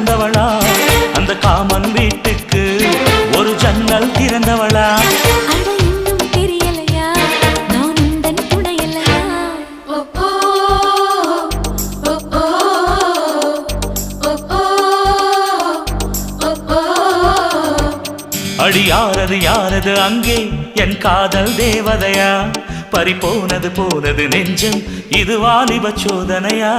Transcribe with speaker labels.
Speaker 1: பிறந்தவளா அந்த காமன் வீட்டுக்கு ஒரு ஜன்னல் திறந்தவளா அடி யாரது யாரது அங்கே என் காதல் தேவதையா பறிபோனது போனது நெஞ்சம் இது வாலிப சோதனையா